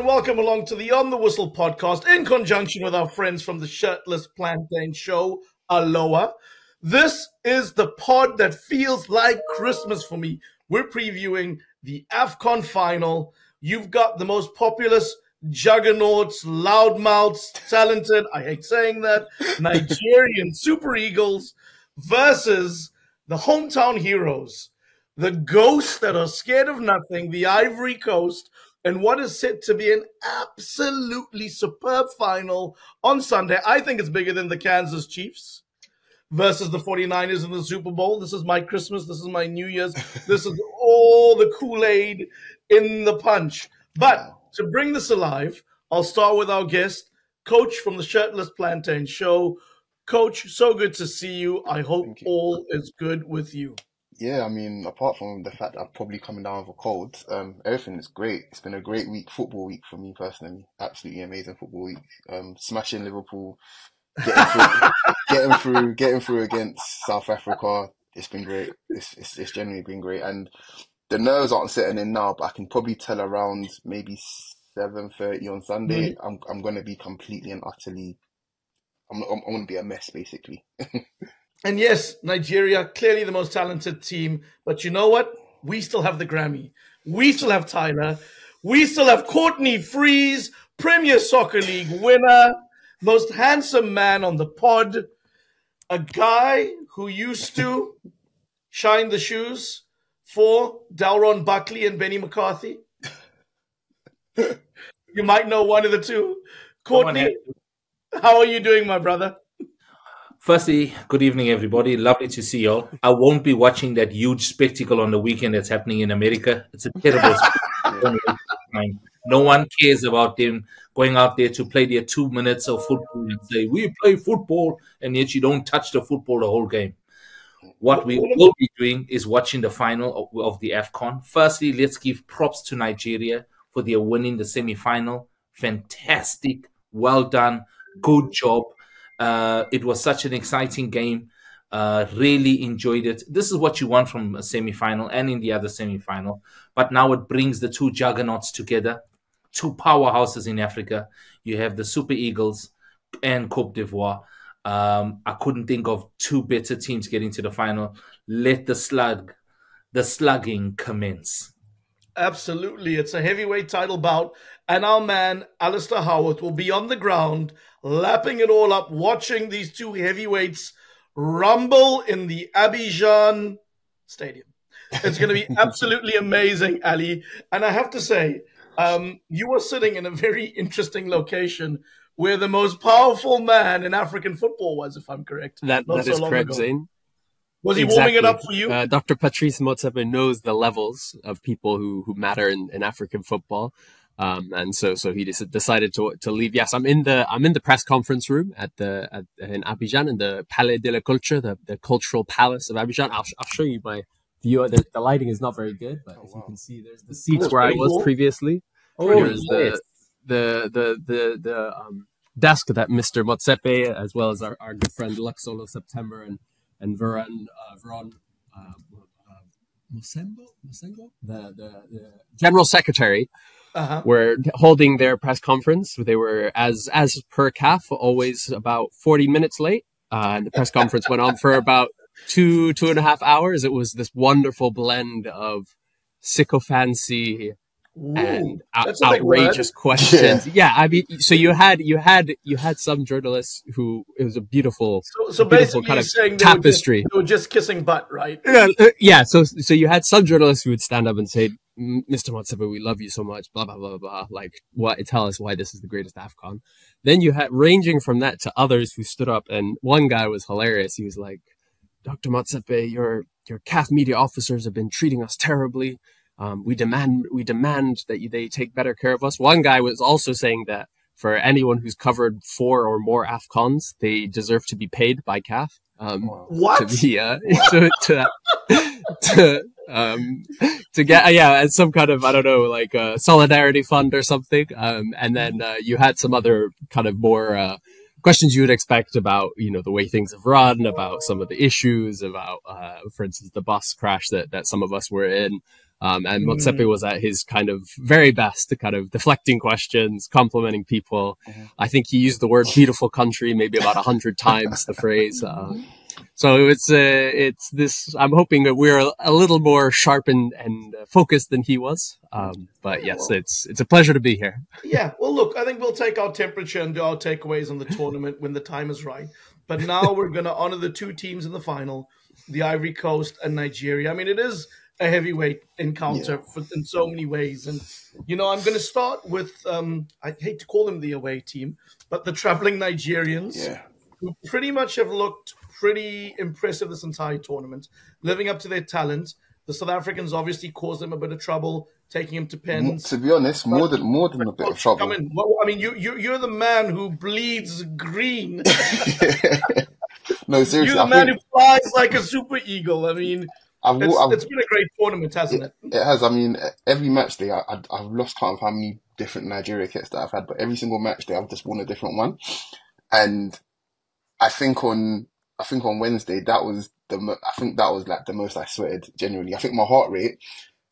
welcome along to the On the Whistle podcast in conjunction with our friends from the Shirtless Plantain Show, Aloha. This is the pod that feels like Christmas for me. We're previewing the AFCON final. You've got the most populous juggernauts, loudmouths, talented, I hate saying that, Nigerian Super Eagles versus the hometown heroes, the ghosts that are scared of nothing, the Ivory Coast, and what is set to be an absolutely superb final on Sunday. I think it's bigger than the Kansas Chiefs versus the 49ers in the Super Bowl. This is my Christmas. This is my New Year's. This is all the Kool-Aid in the punch. But to bring this alive, I'll start with our guest, Coach from the Shirtless Plantain Show. Coach, so good to see you. I hope all is good with you. Yeah, I mean, apart from the fact that I'm probably coming down with a cold, everything is great. It's been a great week, football week for me personally. Absolutely amazing football week. Smashing Liverpool, getting through against South Africa. It's been great. It's genuinely been great. And the nerves aren't setting in now, but I can probably tell around maybe 7:30 on Sunday, I'm going to be completely and utterly, I'm going to be a mess basically. And yes, Nigeria, clearly the most talented team. But you know what? We still have the Grammy. We still have Tyler. We still have Courtney Freeze, Premier Soccer League winner, most handsome man on the pod, a guy who used to shine the shoes for Dalron Buckley and Benny McCarthy. You might know one of the two. Courtney, how are you doing, my brother? Firstly, good evening, everybody. Lovely to see you all. I won't be watching that huge spectacle on the weekend that's happening in America. It's a terrible spectacle. No one cares about them going out there to play their 2 minutes of football and say, we play football, and yet you don't touch the football the whole game. What we will be doing is watching the final of the AFCON. Firstly, let's give props to Nigeria for their winning the semi-final. Fantastic. Well done. Good job. It was such an exciting game. Really enjoyed it. This is what you want from a semi-final and in the other semi-final. But now it brings the two juggernauts together, two powerhouses in Africa. You have the Super Eagles and Cote d'Ivoire. I couldn't think of two better teams getting to the final. Let the slugging commence. Absolutely. It's a heavyweight title bout. And our man, Alasdair Howard, will be on the ground, lapping it all up, watching these two heavyweights rumble in the Abidjan Stadium. It's going to be absolutely amazing, Ali. And I have to say, you were sitting in a very interesting location where the most powerful man in African football was, if I'm correct. That is correct, Zayn. Was he warming it up for you? Dr. Patrice Motsepe knows the levels of people who matter in African football. And so he decided to leave. Yes, I'm in the press conference room in Abidjan, in the Palais de la Culture, the cultural palace of Abidjan. I'll show you my view. The lighting is not very good, but if you can see, there's the seats where I was previously. There's the desk that Mr. Motsepe, as well as our good friend Luxolo September and Veron Mosengo, the general secretary, were holding their press conference. They were, as per CAF, always about 40 minutes late. And the press conference went on for about two and a half hours. It was this wonderful blend of sycophancy and outrageous questions. Yeah, I mean, so you had some journalists who, it was a beautiful, basically kind of saying tapestry. They were just kissing butt, right? Yeah. So you had some journalists who would stand up and say, Mr. Motsepe, we love you so much, blah, blah, blah, blah. Like, tell us why this is the greatest AFCON. Then you had, ranging from that to others who stood up, and one guy was hilarious. He was like, Dr. Motsepe, your CAF media officers have been treating us terribly. We demand that they take better care of us. One guy was also saying that for anyone who's covered 4 or more AFCONs, they deserve to be paid by CAF. What? To get some kind of, I don't know, like a solidarity fund or something. And then you had some other kind of more questions you would expect about, the way things have run, about some of the issues, about, for instance, the bus crash that some of us were in. And Motsepe was at his kind of very best, kind of deflecting questions, complimenting people. I think he used the word beautiful country maybe about 100 times, the phrase. So it's this, I'm hoping that we're a little more sharpened and focused than he was. But yes, it's a pleasure to be here. Yeah. Well, look, I think we'll take our temperature and do our takeaways on the tournament when the time is right. But now we're going to honor the two teams in the final, the Ivory Coast and Nigeria. I mean, it is a heavyweight encounter in so many ways. And, I'm going to start with, I hate to call them the away team, but the traveling Nigerians, who pretty much have looked pretty impressive this entire tournament, living up to their talent. The South Africans obviously caused them a bit of trouble, taking him to pens. To be honest, more than a bit of trouble. Come in. Well, I mean, you're the man who bleeds green. No, seriously, You're the man who flies like a super eagle. I mean, it's been a great tournament, hasn't it? It has. I mean, every match day, I've lost count of how many different Nigeria kits that I've had, but every single match day, I've just won a different one. And I think on Wednesday, that was like the most I sweated, genuinely. I think my heart rate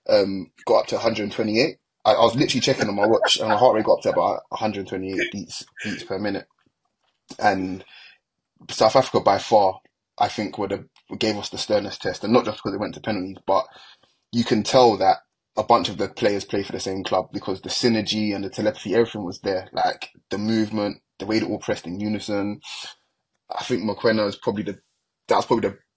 got up to 128. I was literally checking on my watch, and my heart rate got up to about 128 beats per minute. And South Africa, by far, I think gave us the sternest test, and not just because it went to penalties, but you can tell that a bunch of the players play for the same club because the synergy and the telepathy, everything was there. Like the movement, the way they all pressed in unison. I think Mokoena is probably the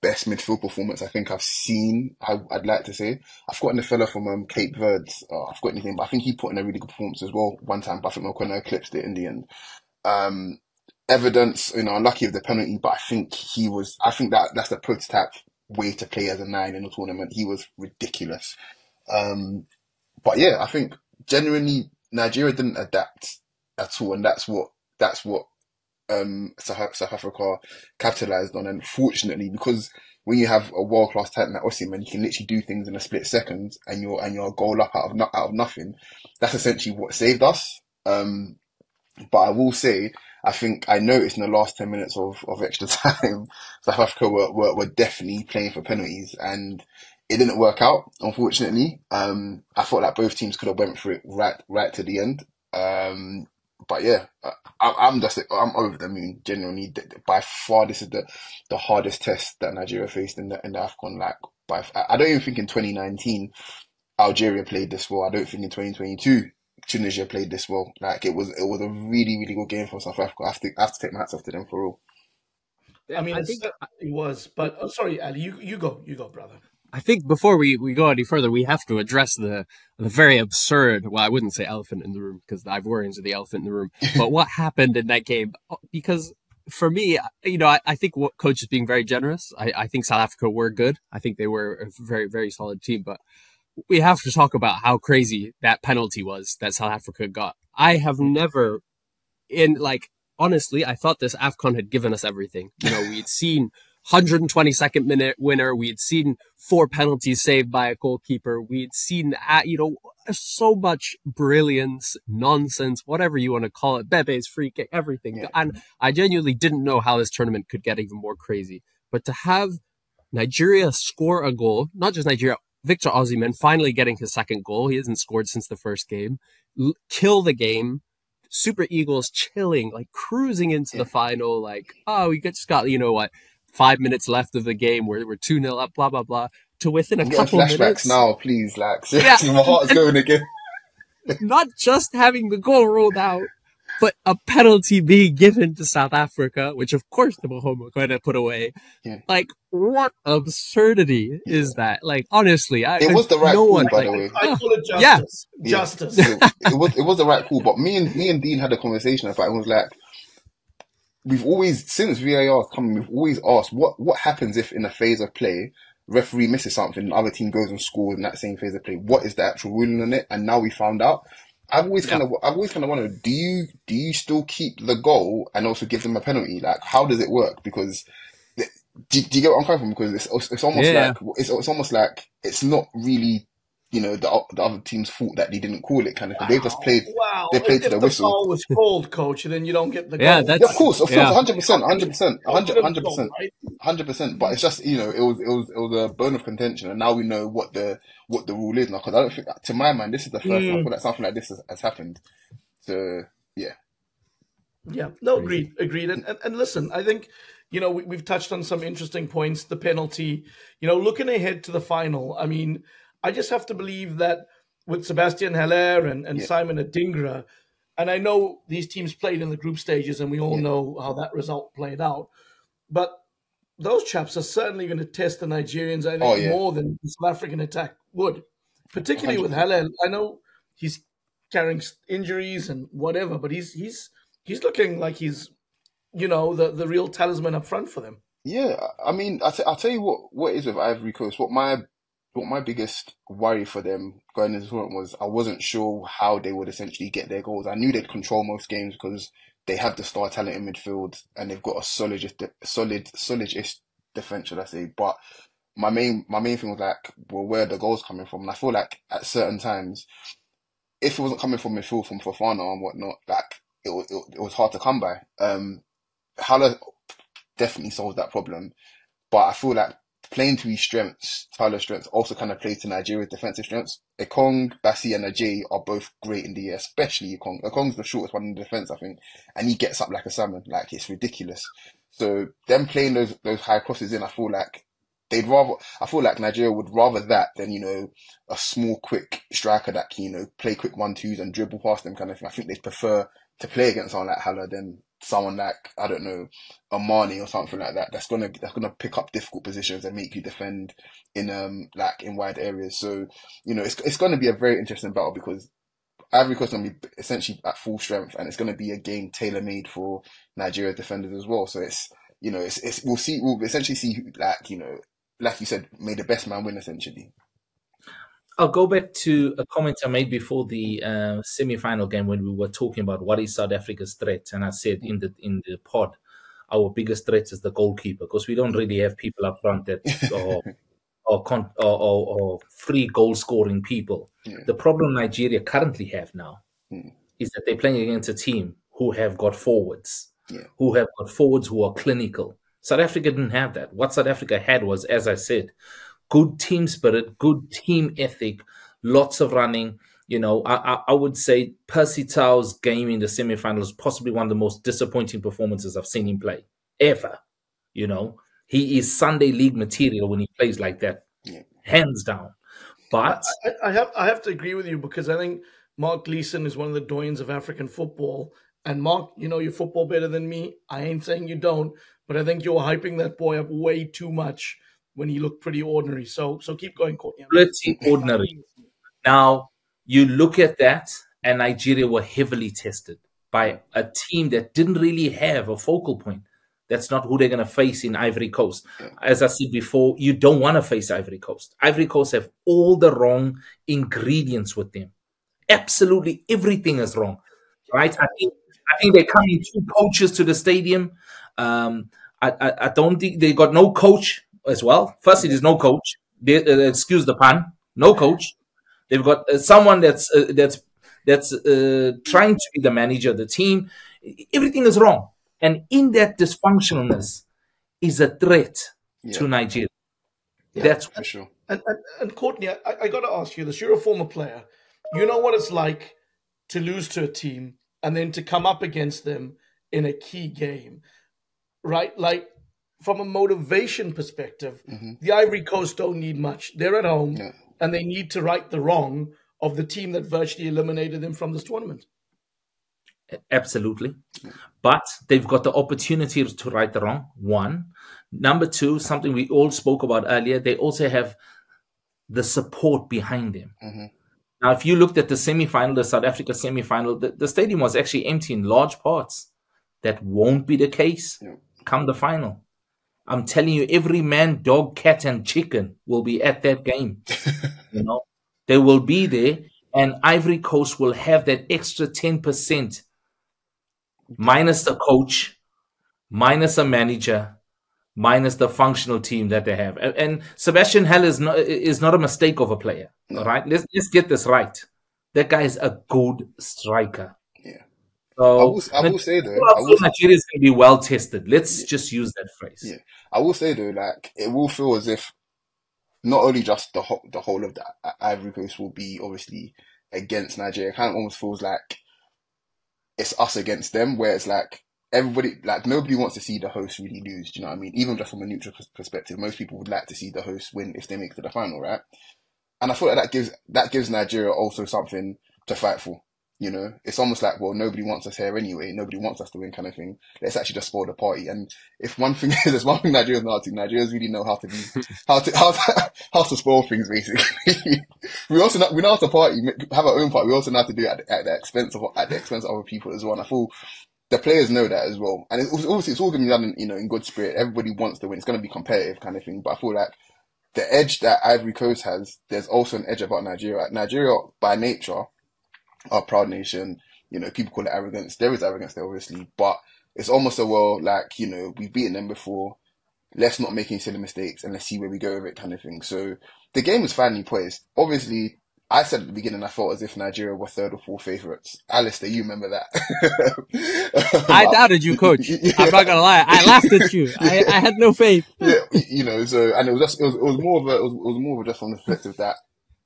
best midfield performance I think I've seen. I'd like to say. I've forgotten the fella from Cape Verde. I've forgotten his name, but I think he put in a really good performance as well one time. But I think Mokoena eclipsed it in the end. Evidence, unlucky of the penalty, but I think that's the prototype way to play as a 9 in the tournament. He was ridiculous. But yeah, I think genuinely Nigeria didn't adapt at all, and that's what South Africa capitalized on. And fortunately, because when you have a world class talent like Osimhen, you can literally do things in a split second, and you're a goal up out of nothing. That's essentially what saved us. But I will say, I noticed in the last 10 minutes of extra time, South Africa were definitely playing for penalties, and it didn't work out, unfortunately. I thought that both teams could have went for it right to the end. But yeah, I'm over the moon, genuinely. By far, this is the hardest test that Nigeria faced in the AFCON. Like, I don't even think in 2019 Algeria played this well. I don't think in 2022 Tunisia played this well. Like, it was a really, really good game from South Africa. I have to take my hats off to them for real. I mean, it was, but sorry, Ali, you go, brother. I think before we go any further, we have to address the very absurd, well, I wouldn't say elephant in the room because the Ivorians are the elephant in the room, but what happened in that game? Because for me, I think what coach is being very generous. I think South Africa were good. I think they were a very, very solid team, but we have to talk about how crazy that penalty was that South Africa got. I have never honestly, I thought this AFCON had given us everything. We'd seen 122nd minute winner. We had seen 4 penalties saved by a goalkeeper. We had seen, so much brilliance, nonsense, whatever you want to call it. Bebe's free kick, everything. Yeah. And I genuinely didn't know how this tournament could get even more crazy. But to have Nigeria score a goal, not just Nigeria, Victor Osimhen finally getting his second goal. He hasn't scored since the first game. Kill the game. Super Eagles chilling, cruising into the final. We just got, 5 minutes left of the game. We're 2-0 up, blah, blah, blah. To within a couple of minutes. Flashbacks now, please. Seriously, my heart's going again. Not just having the goal ruled out, but a penalty being given to South Africa, which of course the Mohomo going to put away. Yeah. What absurdity is that? Honestly, it was the right call, by the way. I call it justice. Yeah. Justice. It was the right call, but me and Dean had a conversation about it. It was like, we've always, since VAR come, we've always asked what happens if in a phase of play, referee misses something and the other team goes and scores in that same phase of play. What is the actual ruling on it? And now we found out. I've always kind of wondered, do you still keep the goal and also give them a penalty? How does it work? Because do you get what I'm coming from? Because it's almost it's almost like it's not really the other team's fault that they didn't call it kind of thing. They just played. Wow. They played to If the the whistle. foul was called, coach, then you don't get the goal. Yeah, that's- Yeah, of course, Yeah. 100%. Confident goal, right? 100%. But it's just, it was a bone of contention, and now we know what the rule is now. Because I don't think, to my mind, this is the first time I feel like something like this has happened. So yeah. Yeah, no, agreed. And listen, I think, we've touched on some interesting points, the penalty, looking ahead to the final. I mean, I just have to believe that with Sebastian Haller and Simon Adingra, and I know these teams played in the group stages and we all know how that result played out, but those chaps are certainly going to test the Nigerians, I think, more than the South African attack would, particularly 100%. with Haller. I know he's carrying injuries and whatever, but he's looking like he's, the real talisman up front for them. Yeah, I mean, I'll tell you what is with Ivory Coast. What my biggest worry for them going into the tournament was I wasn't sure how they would essentially get their goals. I knew they'd control most games because they have the star talent in midfield and they've got a solid-ish defense, should I say. But my main thing was like, well, where are the goals coming from? And I feel like at certain times, if it wasn't coming from midfield, from Fofana and whatnot, like it was hard to come by. Haller definitely solves that problem, but I feel like playing to his strengths, Tyler's strengths, also kind of plays to Nigeria's defensive strengths. Ekong, Bassi, and Ajay are both great in the air, especially Ekong. Ekong's the shortest one in the defense, I think, and he gets up like a salmon. Like, it's ridiculous. So them playing those high crosses in, I feel like Nigeria would rather that than, a small, quick striker that can, play quick 1-2s and dribble past them kind of thing. I think they'd prefer to play against someone like Haller than someone like, I don't know, Amani or something like that. That's gonna pick up difficult positions and make you defend in wide areas. So, it's gonna be a very interesting battle because Ivory Coast is gonna be essentially at full strength, and it's gonna be a game tailor made for Nigeria defenders as well. So we'll essentially see who, like you said, may the best man win essentially. I'll go back to a comment I made before the semi-final game when we were talking about what is South Africa's threat, and I said in the pod, our biggest threat is the goalkeeper because we don't really have people up front that or free goal scoring people. Yeah. The problem Nigeria currently have now is that they're playing against a team who have got forwards, who are clinical. South Africa didn't have that. What South Africa had was, as I said, good team spirit, good team ethic, lots of running. I would say Percy Tau's game in the semi-finals is possibly one of the most disappointing performances I've seen him play ever. He is Sunday league material when he plays like that, hands down. But I have to agree with you because I think Mark Gleeson is one of the doyens of African football. And Mark, your football better than me. I ain't saying you don't, but I think you're hyping that boy up way too much when he looked pretty ordinary. So keep going, Courtney. Pretty ordinary. Now, you look at that, and Nigeria were heavily tested by a team that didn't really have a focal point. That's not who they're going to face in Ivory Coast. As I said before, you don't want to face Ivory Coast. Ivory Coast have all the wrong ingredients with them. Absolutely everything is wrong, right? I think they're coming 2 coaches to the stadium. I don't think they got no coach as well. Firstly, there's no coach. Excuse the pun. No coach. They've got someone that's trying to be the manager of the team. Everything is wrong, and in that dysfunctionalness is a threat to Nigeria. That's for sure. And Courtney, I got to ask you this. You're a former player. You know what it's like to lose to a team and then to come up against them in a key game, right? Like, from a motivation perspective, the Ivory Coast don't need much. They're at home, and they need to right the wrong of the team that virtually eliminated them from this tournament. Absolutely. But they've got the opportunity to right the wrong, one. Number two, something we all spoke about earlier, they also have the support behind them. Now, if you looked at the semi-final, the South Africa semi-final, the stadium was actually empty in large parts. That won't be the case come the final. I'm telling you, every man, dog, cat, and chicken will be at that game. They will be there, and Ivory Coast will have that extra 10%, minus the coach, minus a manager, minus the functional team that they have. And Sebastian Hell is not a mistake of a player. No. All right, let's get this right. That guy is a good striker. Yeah. So I will say though, Nigeria is going to be well tested. Let's just use that phrase. Yeah, I will say though, like it will feel as if not only just the whole of the Ivory Coast will be obviously against Nigeria. It kind of almost feels like it's us against them, where it's like everybody, like nobody wants to see the host really lose. Do you know what I mean? Even just from a neutral perspective, most people would like to see the host win if they make it to the final, right? And I feel like that gives Nigeria also something to fight for. You know, it's almost like, well, nobody wants us here anyway. Nobody wants us to win, kind of thing. Let's actually just spoil the party. And if one thing there's one thing Nigerians know how to, Nigerians really know how to spoil things. Basically, we know how to party, have our own party. We also know how to do it at the expense of other people as well. And I feel the players know that as well. And it's all going to be done, in good spirit. Everybody wants to win. It's going to be competitive, kind of thing. But I feel like the edge that Ivory Coast has, there's also an edge about Nigeria. Nigeria, by nature, our proud nation, people call it arrogance. There is arrogance there, obviously, but it's almost we've beaten them before. Let's not make any silly mistakes and let's see where we go with it, kind of thing. So the game was finally poised. Obviously, I said at the beginning, I felt as if Nigeria were third or fourth favourites. Alasdair, you remember that? I doubted you, coach. I'm not gonna lie. I laughed at you. I had no faith. Yeah, so, and it was more of just from the perspective that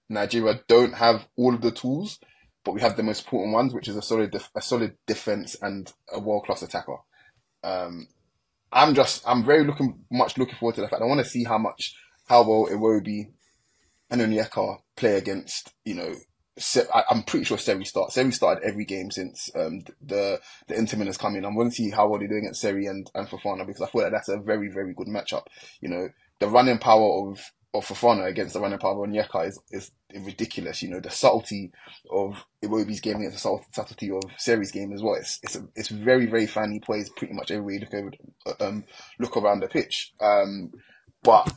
Nigeria don't have all of the tools, but we have the most important ones, which is a solid defense and a world-class attacker. I'm very much looking forward to the fact I want to see how well Iwobi and Onyeka play against, I'm pretty sure Seri starts. Seri started every game since the Intermin has come in. I'm going to see how well they're doing at Seri and Fofana, because I feel like that's a very, very good matchup. The running power of Fofana against the running power of Onyeka is ridiculous. The subtlety of Iwobi's game against the subtlety of Seri's game as well. It's very, very finely poised pretty much every way you look around the pitch. But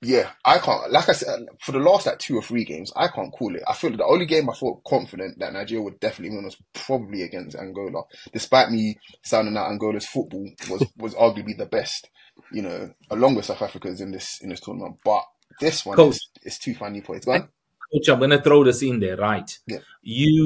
yeah, I can't, like I said, for the last 2 or 3 games, I can't call it. I feel the only game I felt confident that Nigeria would definitely win was probably against Angola. Despite me sounding out Angola's football was arguably the best, along with South Africa's in this tournament. But this one is too finely poised. Go on. Coach, I'm going to throw this in there, right? Yeah.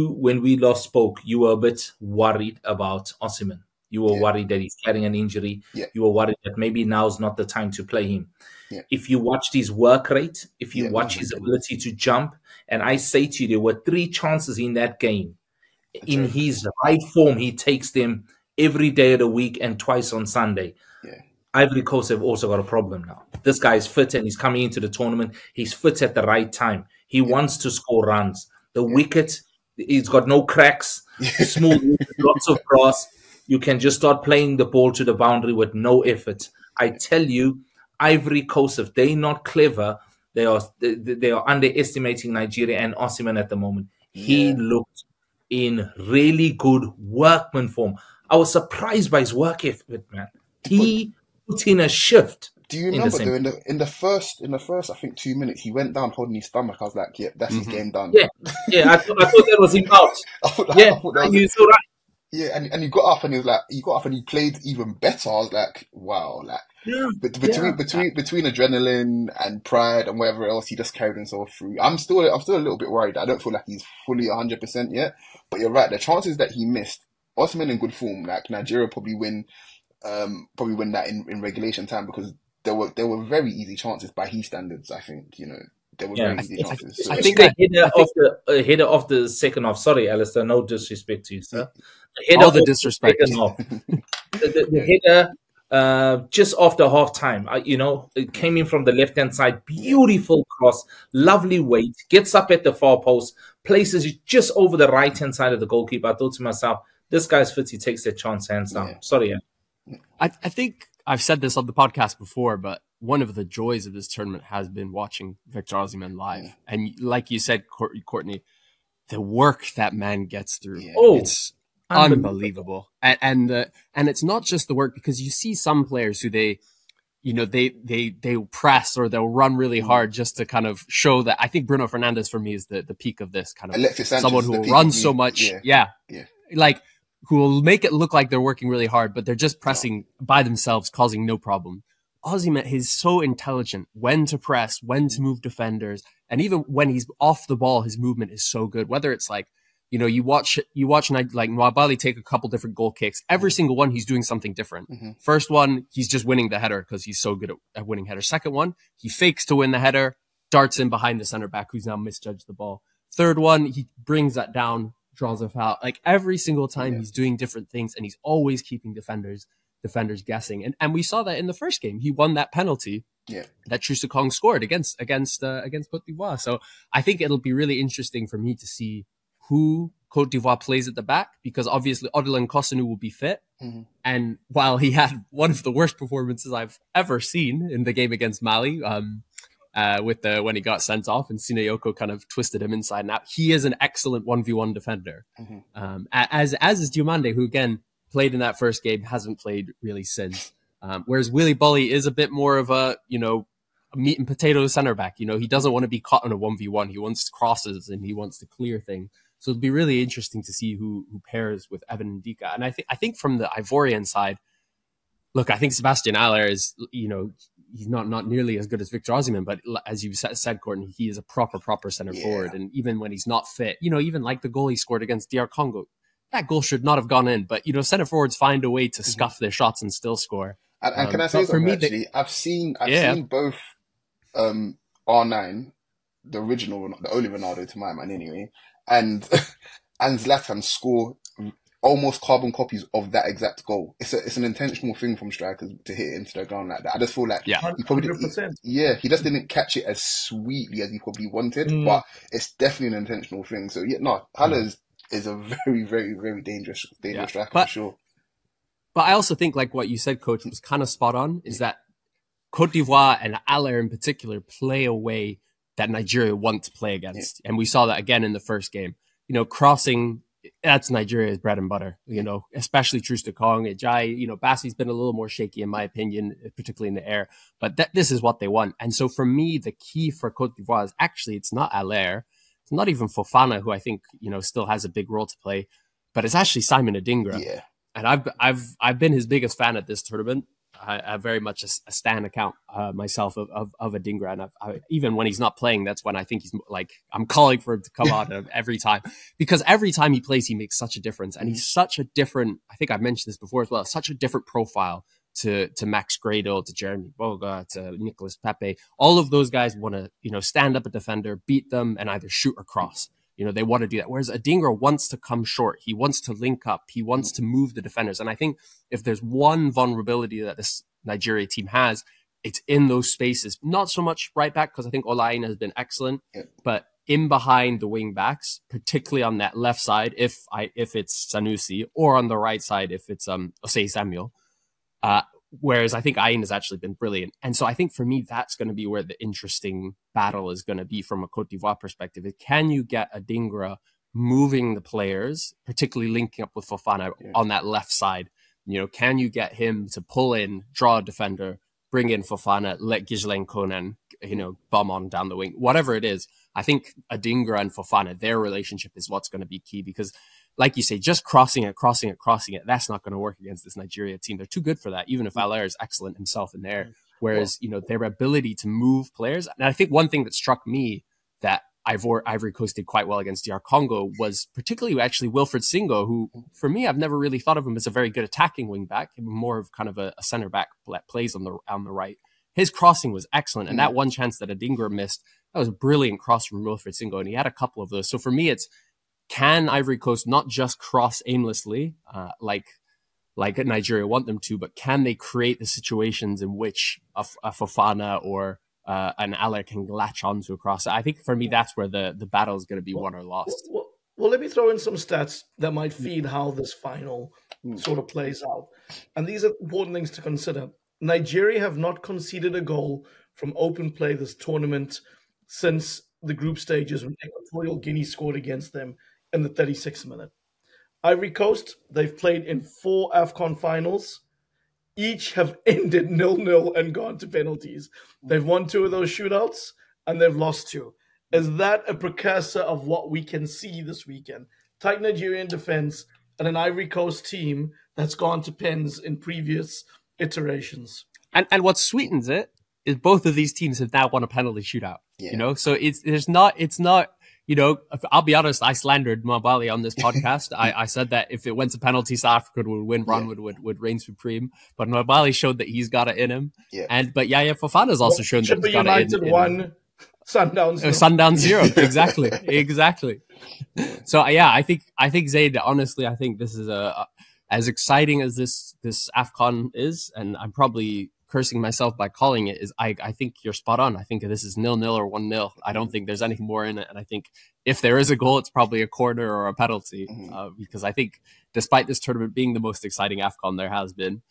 When we last spoke, you were a bit worried about Osimhen. You were worried that he's carrying an injury. Yeah. You were worried that maybe now's not the time to play him. Yeah. If you watched his work rate, if you watch his ability to jump, and I say to you, there were 3 chances in that game. In his right form, he takes them every day of the week and twice on Sunday. Yeah. Ivory Coast have also got a problem now. This guy is fit and he's coming into the tournament. He's fit at the right time. He wants to score runs. The wicket, he's got no cracks, smooth, lots of cross. You can just start playing the ball to the boundary with no effort. I tell you, Ivory Coast, if they're not clever, they are underestimating Nigeria and Osimhen at the moment. He looked in really good workman form. I was surprised by his work ethic, man. He put in a shift. Do you remember though, in the first I think 2 minutes, he went down holding his stomach. I was like, yeah, that's his game done. Yeah, I thought that was him out. I thought that was so right. Yeah, and he got up and he played even better. I was like, wow, between adrenaline and pride and whatever else, he just carried himself through. I'm still a little bit worried. I don't feel like he's fully 100% yet. But you're right, the chances that he missed, Osimhen in good form, like Nigeria probably win that in regulation time, because there were very easy chances by his standards. I think there were very easy chances. I think the header of the second half. Sorry, Alasdair, no disrespect to you, sir. All the disrespect. The header just after half time, it came in from the left hand side. Beautiful cross, lovely weight. Gets up at the far post, places it just over the right hand side of the goalkeeper. I thought to myself, this guy's fit. He takes that chance hands down. Yeah. Sorry, I think I've said this on the podcast before, but one of the joys of this tournament has been watching Victor Osimhen live. And like you said, Courtney, the work that man gets through, it's unbelievable. And it's not just the work, because you see some players who they press or they'll run really hard just to kind of show that. I think Bruno Fernandes for me is the peak of this kind of Alexis Sanchez, someone who will run so much. Yeah. Like, who will make it look like they're working really hard, but they're just pressing by themselves, causing no problem. Ozyman is so intelligent when to press, when to move defenders. And even when he's off the ball, his movement is so good. Whether it's like, you know, you watch like Nwabali take a couple different goal kicks. Every single one, he's doing something different. First one, he's just winning the header because he's so good at winning headers. Second one, he fakes to win the header, darts in behind the center back who's now misjudged the ball. Third one, he brings that down, draws a foul. Like every single time he's doing different things, and he's always keeping defenders guessing. And we saw that in the first game. He won that penalty that Troost-Ekong scored against Cote d'Ivoire. So I think it'll be really interesting for me to see who Cote d'Ivoire plays at the back, because obviously Odilon Kosunu will be fit. And while he had one of the worst performances I've ever seen in the game against Mali, when he got sent off and Sinayoko kind of twisted him inside and out, he is an excellent 1v1 defender. As is Diomande, who again played in that first game, hasn't played really since. Whereas Willy Bolly is a bit more of a, you know, a meat and potato center back. You know, he doesn't want to be caught in a 1v1. He wants crosses and he wants to clear things. So it'll be really interesting to see who pairs with Evan Ndika. And I think from the Ivorian side, look, I think Sebastian Aller is, you know, he's not nearly as good as Victor Osimhen, but as you said, Courtney, he is a proper center forward. And even when he's not fit, you know, even like the goal he scored against DR Congo, that goal should not have gone in. But, you know, center forwards find a way to scuff their shots and still score. And can I say something, actually? I've seen both R9, the original, the only Ronaldo to my mind anyway, and Zlatan score almost carbon copies of that exact goal. It's an intentional thing from strikers to hit it into the ground like that. I just feel like he probably 100%. he just didn't catch it as sweetly as he probably wanted, but it's definitely an intentional thing. So Haller is a very, very, very dangerous striker for sure. But I also think, like what you said, Coach, was kind of spot on, is that Cote d'Ivoire and Aller in particular play a way that Nigeria want to play against. And we saw that again in the first game. You know, crossing, that's Nigeria's bread and butter, you know, especially Troost-Ekong. Ajayi, you know, Bassi's been a little more shaky in my opinion, particularly in the air, but this is what they want. And so for me, the key for Cote d'Ivoire is actually, it's not Aller. It's not even Fofana, who I think, you know, still has a big role to play, but it's actually Simon Adingra. Yeah. And I've been his biggest fan at this tournament. I very much a stan account myself of Adingra, and even when he's not playing, that's when I think he's like, I'm calling for him to come out every time, because every time he plays, he makes such a difference, and he's such a different. I think I've mentioned this before as well. Such a different profile to Max Gradle, to Jeremy Boga, to Nicolas Pepe. All of those guys want to, you know, stand up a defender, beat them, and either shoot or cross. You know, they want to do that. Whereas Adingra wants to come short. He wants to link up. He wants to move the defenders. And I think if there's one vulnerability that this Nigeria team has, it's in those spaces. Not so much right back, because I think Olayin has been excellent, but in behind the wing backs, particularly on that left side, if it's Sanusi, or on the right side, if it's Osei Samuel. Whereas I think Ayin has actually been brilliant. And so I think for me, that's going to be where the interesting battle is going to be from a Cote d'Ivoire perspective. Can you get Adingra moving the players, particularly linking up with Fofana on that left side? You know, can you get him to pull in, draw a defender, bring in Fofana, let Ghislaine Konan, you know, bomb on down the wing, whatever it is. I think Adingra and Fofana, their relationship is what's going to be key, because like you say, just crossing it, that's not going to work against this Nigeria team. They're too good for that, even if Aller is excellent himself in there. Whereas, you know, their ability to move players. And I think one thing that struck me that Ivory Coast did quite well against DR Congo was particularly actually Wilfred Singo, who, for me, I've never really thought of him as a very good attacking wing back, more of kind of a center back that plays on the right. His crossing was excellent. And that one chance that Adingra missed, that was a brilliant cross from Wilfred Singo. And he had a couple of those. So for me, it's, can Ivory Coast not just cross aimlessly, like Nigeria want them to, but can they create the situations in which a Fofana or an Aller can latch onto a cross? I think for me, that's where the battle is going to be won or lost. Well, let me throw in some stats that might feed how this final sort of plays out. And these are important things to consider. Nigeria have not conceded a goal from open play this tournament since the group stages when Equatorial Guinea scored against them in the 36th minute. Ivory Coast, they've played in 4 AFCON finals. Each have ended 0-0 and gone to penalties. They've won 2 of those shootouts and they've lost 2. Is that a precursor of what we can see this weekend? Tight Nigerian defense and an Ivory Coast team that's gone to pens in previous iterations. And what sweetens it is both of these teams have now won a penalty shootout. Yeah. You know, so it's not, you know, I'll be honest, I slandered Mwabali on this podcast. I said that if it went to penalty, South Africa would win, Ron would reign supreme. But Mwabali showed that he's got it in him. Yeah. But Yaya Fofana's also shown that he's got it in him. United 1, Sundowns 0. Sundown 0. Exactly. So yeah, I think Zayn, honestly, I think this is as exciting as this AFCON is, and I'm probably cursing myself by calling it, is I think you're spot on. I think this is 0-0 or 1-0. I don't think there's anything more in it. And I think if there is a goal, it's probably a corner or a penalty. Because I think despite this tournament being the most exciting AFCON there has been,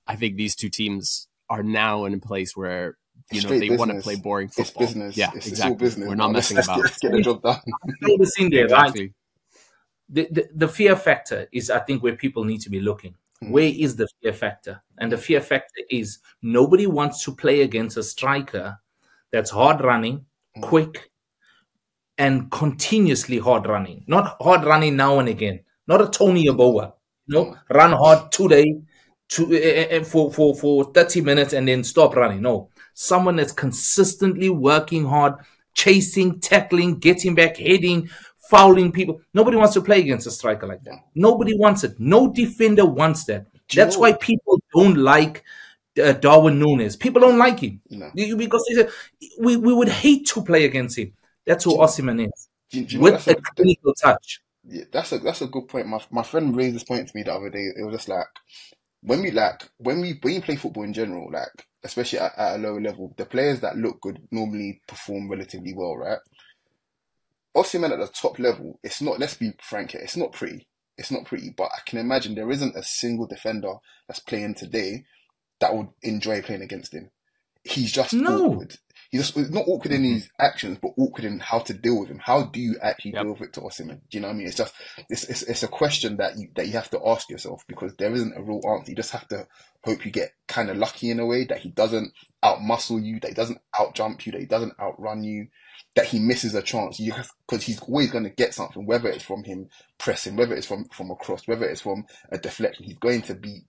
I think these two teams are now in a place where, you know, they want to play boring football. It's business. Yeah, it's exactly. all business. We're not messing about. Let's get the job done. This in there, Exactly. right? The fear factor is, I think, where people need to be looking. Where is the fear factor? And the fear factor is nobody wants to play against a striker that's hard running, quick, and continuously hard running. Not hard running now and again. Not a Tony Yeboah. You know, run hard today for 30 minutes and then stop running. No, someone that's consistently working hard, chasing, tackling, getting back, heading, fouling people. Nobody wants to play against a striker like that. Nobody wants it. No defender wants that. That's why people don't like Darwin Núñez. People don't like him because they say, we would hate to play against him. That's who Osimhen is, with a clinical touch. Yeah, that's a good point. My friend raised this point to me the other day. It was just like when you play football in general, like especially at a lower level, the players that look good normally perform relatively well, right? Osimhen at the top level, it's not, let's be frank here, it's not pretty. It's not pretty, but I can imagine there isn't a single defender that's playing today that would enjoy playing against him. He's just awkward. He's just not awkward in his actions, but awkward in how to deal with him. How do you actually deal with Victor Osimhen? Do you know what I mean? It's just, it's a question that you have to ask yourself, because there isn't a real answer. You just have to hope you get kind of lucky in a way, that he doesn't outmuscle you, that he doesn't outjump you, that he doesn't outrun you, that he misses a chance. Because he's always going to get something, whether it's from him pressing, whether it's from a cross, whether it's from a deflection. He's going to be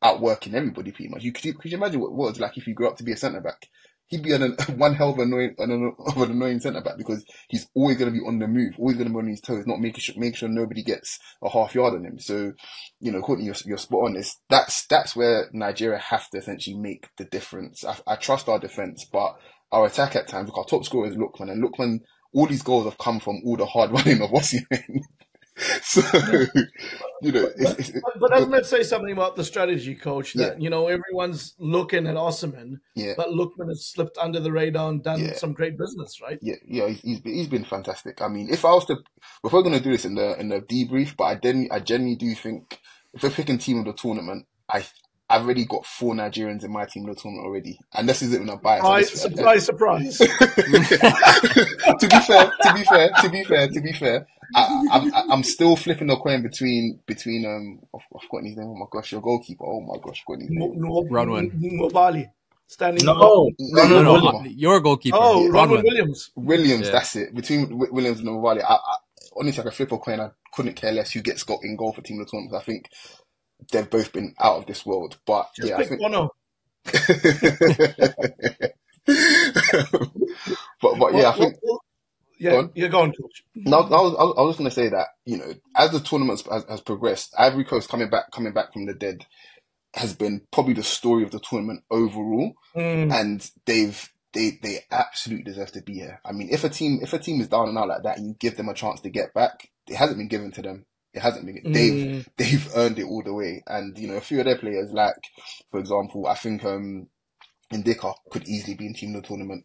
outworking everybody pretty much. Could you imagine what it was like if he grew up to be a centre back? He'd be one hell of an annoying centre back, because he's always going to be on the move, always going to be on his toes, not making sure nobody gets a half yard on him. So, you know, Courtney, you're spot on. That's where Nigeria have to essentially make the difference. I trust our defence, but our attack at times, look, our top scorer is Lookman, and Lookman, all these goals have come from all the hard running of Osimhen. So, you know, but doesn't it say something about the strategy, coach? That you know, everyone's looking at Osimhen, but Lookman has slipped under the radar and done some great business, right? Yeah, he's been fantastic. I mean, if we're going to do this in the debrief, but I genuinely do think if we're picking team of the tournament, I've already got 4 Nigerians in my team of the tournament already, and this isn't even a bias. Surprise! To be fair, I'm still flipping a coin between I've forgotten his name. Oh my gosh, your goalkeeper. Oh my gosh, I've forgotten his name. Mwabali. Standing. No. Your goalkeeper. Oh, Ronwen Williams. Williams, that's it. Between Williams and Mwabali, honestly, I can flip a coin. I couldn't care less who gets got in goal for team of the tournament. I think they've both been out of this world. But just I think. Bono. but yeah, I think. Yeah, you're going, coach. No, I was going to say that, you know, as the tournament has progressed, Ivory Coast coming back from the dead has been probably the story of the tournament overall, and they absolutely deserve to be here. I mean, if a team is down and out like that, and you give them a chance to get back, it hasn't been given to them. It hasn't been. They've earned it all the way, and you know, a few of their players, like for example, I think Ndika could easily be in team of the tournament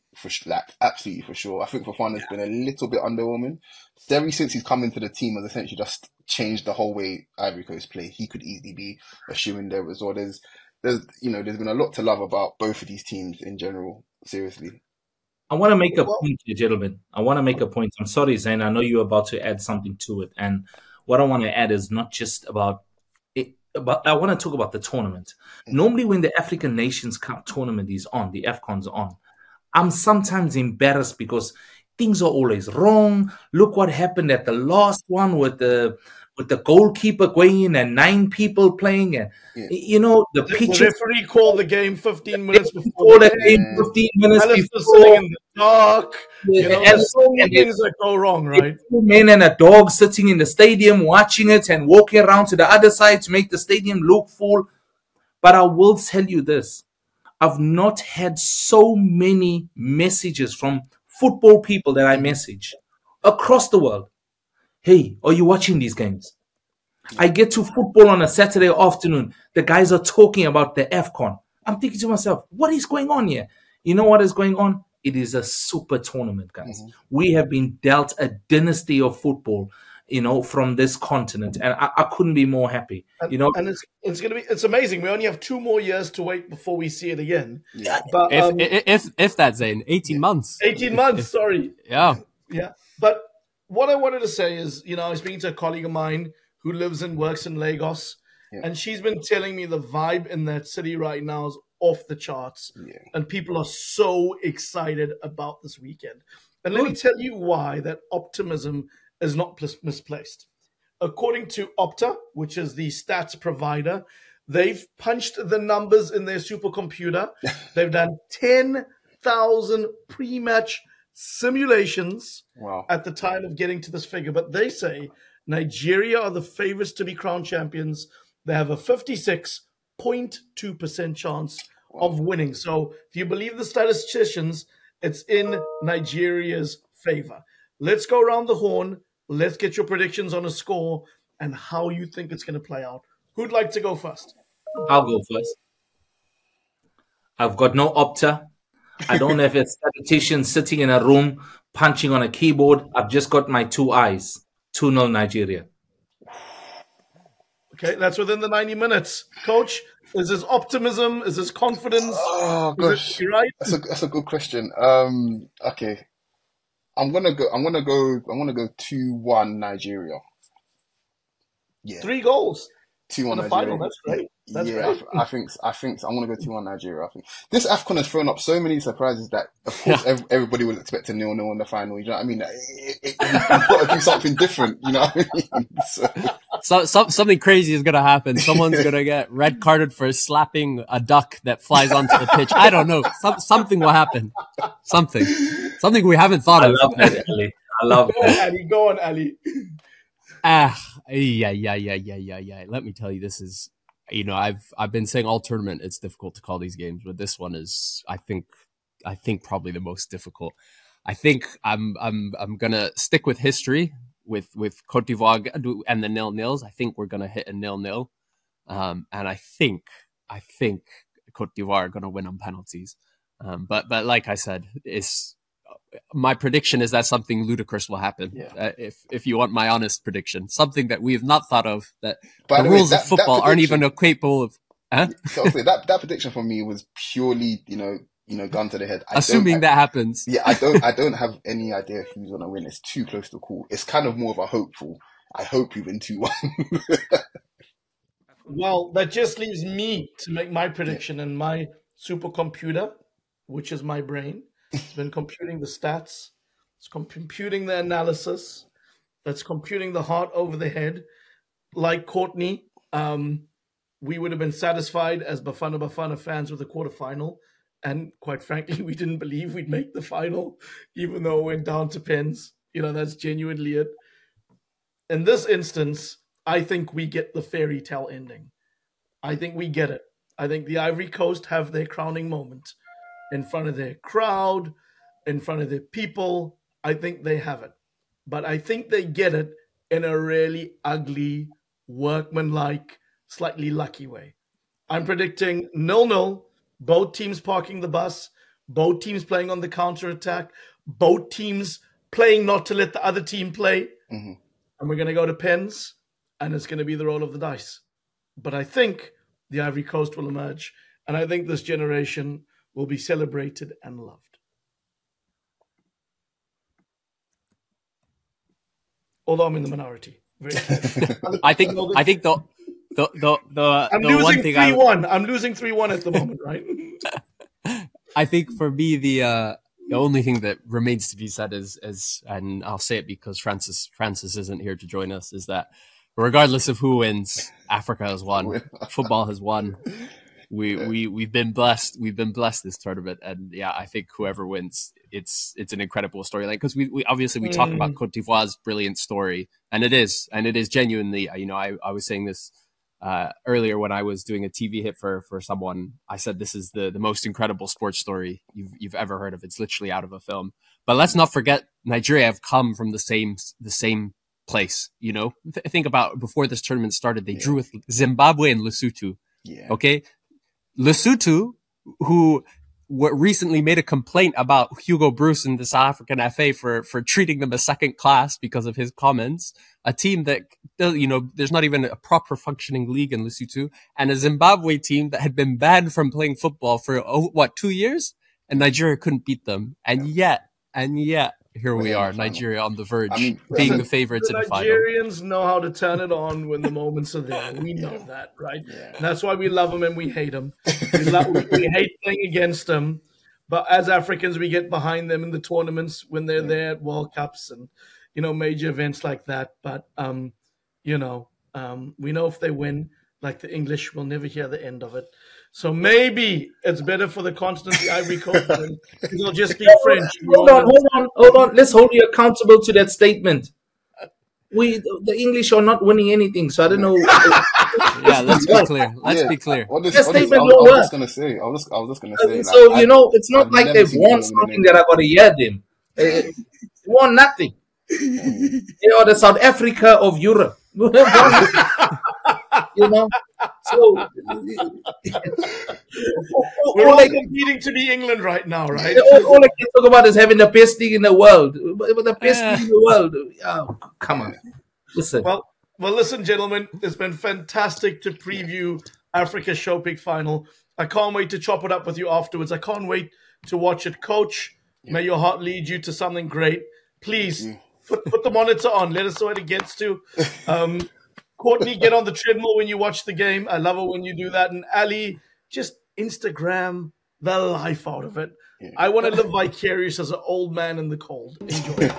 absolutely for sure. I think Fofana's been a little bit underwhelming. Ever since he's come into the team, has essentially just changed the whole way Ivory Coast play. He could easily be a shoe in there as well. There's been a lot to love about both of these teams in general. Seriously. I want to make a point here, gentlemen. I want to make a point. I'm sorry, Zayn. I know you're about to add something to it, and what I want to add is not just about. But I want to talk about the tournament. Normally, when the African Nations Cup tournament is on, the AFCON's on, I'm sometimes embarrassed because things are always wrong. Look what happened at the last one with the with the goalkeeper going in and 9 people playing, and the The pitches referee called the game 15 minutes before before the game, 15 minutes Alasdair before, sitting in the dark. There's so many and things that go wrong, right? 2 men and a dog sitting in the stadium watching it and walking around to the other side to make the stadium look full. But I will tell you this. I've not had so many messages from football people that I message across the world. Hey, are you watching these games? I get to football on a Saturday afternoon. The guys are talking about the AFCON. I'm thinking to myself, what is going on here? You know what is going on? It is a super tournament, guys. We have been dealt a dynasty of football, from this continent, and I couldn't be more happy. And it's amazing. We only have 2 more years to wait before we see it again. Yeah. But if that's in 18 months. 18 months, sorry. Yeah. Yeah. But what I wanted to say is, I was speaking to a colleague of mine who lives and works in Lagos, and she's been telling me the vibe in that city right now is off the charts, and people are so excited about this weekend. And let me tell you why that optimism is not misplaced. According to Opta, which is the stats provider, they've punched the numbers in their supercomputer. They've done 10,000 pre-match simulations at the time of getting to this figure. But they say Nigeria are the favorites to be crowned champions. They have a 56.2% chance of winning. So if you believe the statisticians, it's in Nigeria's favor. Let's go around the horn. Let's get your predictions on a score and how you think it's going to play out. Who'd like to go first? I'll go first. I've got no Opta. I don't have a statistician sitting in a room punching on a keyboard. I've just got my 2 eyes. 2-0 Nigeria. Okay, that's within the 90 minutes. Coach, is this optimism? Is this confidence? Oh gosh, right? That's a good question. Okay, I'm gonna go 2-1 Nigeria. Yeah, 3 goals. 2-1 in the Nigeria. final. That's great. That's great. I think I'm gonna go 2-1 Nigeria. I think this AFCON has thrown up so many surprises that, of course, everybody will expect a 0-0 in the final. You know what I mean? You've got to do something different. You know what I mean? So something crazy is gonna happen. Someone's gonna get red carded for slapping a duck that flies onto the pitch. I don't know. Something will happen. Something we haven't thought of. I love that, Ali. I love that. Go on, Ali. Yeah. Let me tell you, this is, I've been saying all tournament, it's difficult to call these games, but this one is, I think probably the most difficult. I think I'm gonna stick with history with Côte d'Ivoire and the 0-0s. I think we're gonna hit a 0-0, and I think Côte d'Ivoire are gonna win on penalties. But like I said, my prediction is that something ludicrous will happen. If you want my honest prediction, something that we have not thought of, that the rules of football aren't even capable of. So that prediction for me was purely, gun to the head. Assuming that happens. Yeah, I don't have any idea who's gonna win. It's too close to call. It's kind of more of a hopeful. I hope we win 2-1. Well, that just leaves me to make my prediction, and my supercomputer, which is my brain, it's been computing the stats. It's computing the analysis. That's computing the heart over the head. Like Courtney, we would have been satisfied as Bafana fans with the quarterfinal. And quite frankly, we didn't believe we'd make the final, even though it went down to pens. That's genuinely it. In this instance, I think we get the fairy tale ending. I think we get it. I think the Ivory Coast have their crowning moment. In front of their crowd, in front of their people. I think they have it. But I think they get it in a really ugly, workmanlike, slightly lucky way. I'm predicting 0-0, both teams parking the bus, both teams playing on the counter-attack, both teams playing not to let the other team play. Mm-hmm. And we're going to go to pens, and it's going to be the roll of the dice. But I think the Ivory Coast will emerge, and I think this generation will be celebrated and loved. Although I'm in the minority. I think the I'm losing 3-1. I'm losing 3-1 at the moment, right? I think for me the only thing that remains to be said is, and I'll say it because Francis isn't here to join us, is that regardless of who wins, Africa has won. Football has won. We've been blessed. We've been blessed this tournament, and yeah, I think whoever wins, it's an incredible storyline, because we obviously talk about Cote d'Ivoire's brilliant story, and it is genuinely. You know, I was saying this earlier when I was doing a TV hit for someone. I said this is the most incredible sports story you've ever heard of. It's literally out of a film. But let's not forget, Nigeria have come from the same place. You know, think about before this tournament started, they drew with Zimbabwe and Lesotho. Yeah. Okay. Lesotho, who recently made a complaint about Hugo Bruce and the South African FA for treating them as second class because of his comments, a team that, you know, there's not even a proper functioning league in Lesotho, and a Zimbabwe team that had been banned from playing football for, 2 years? And Nigeria couldn't beat them. And yet, here we are, Nigeria on the verge, being the favorites in the final. Nigerians know how to turn it on when the moments are there. We know that, right? Yeah. And that's why we love them and we hate them. We hate playing against them. But as Africans, we get behind them in the tournaments when they're there at World Cups and, you know, major events like that. But, you know, we know if they win, like the English, we'll never hear the end of it. So maybe it's better for the continent, the Ivory Coast, because they'll just speak French. Hold on. Let's hold you accountable to that statement. The English are not winning anything, so I don't know. Yeah, let's be clear. Be clear. I was just gonna say. So like, you know, it's not like they've won something that I got to hear them. They won nothing. They are the South Africa of Europe. You know, so we're all competing to be England right now, right? All I can talk about is having the best league in the world. The best league in the world. Oh, come on, listen. Well, listen, gentlemen, it's been fantastic to preview Africa's Showpick final. I can't wait to chop it up with you afterwards. I can't wait to watch it, Coach. May your heart lead you to something great. Please put the monitor on. Let us know what it gets to. Courtney, get on the treadmill when you watch the game. I love it when you do that. And Ali, just Instagram the life out of it. I want to live vicarious as an old man in the cold. Enjoy.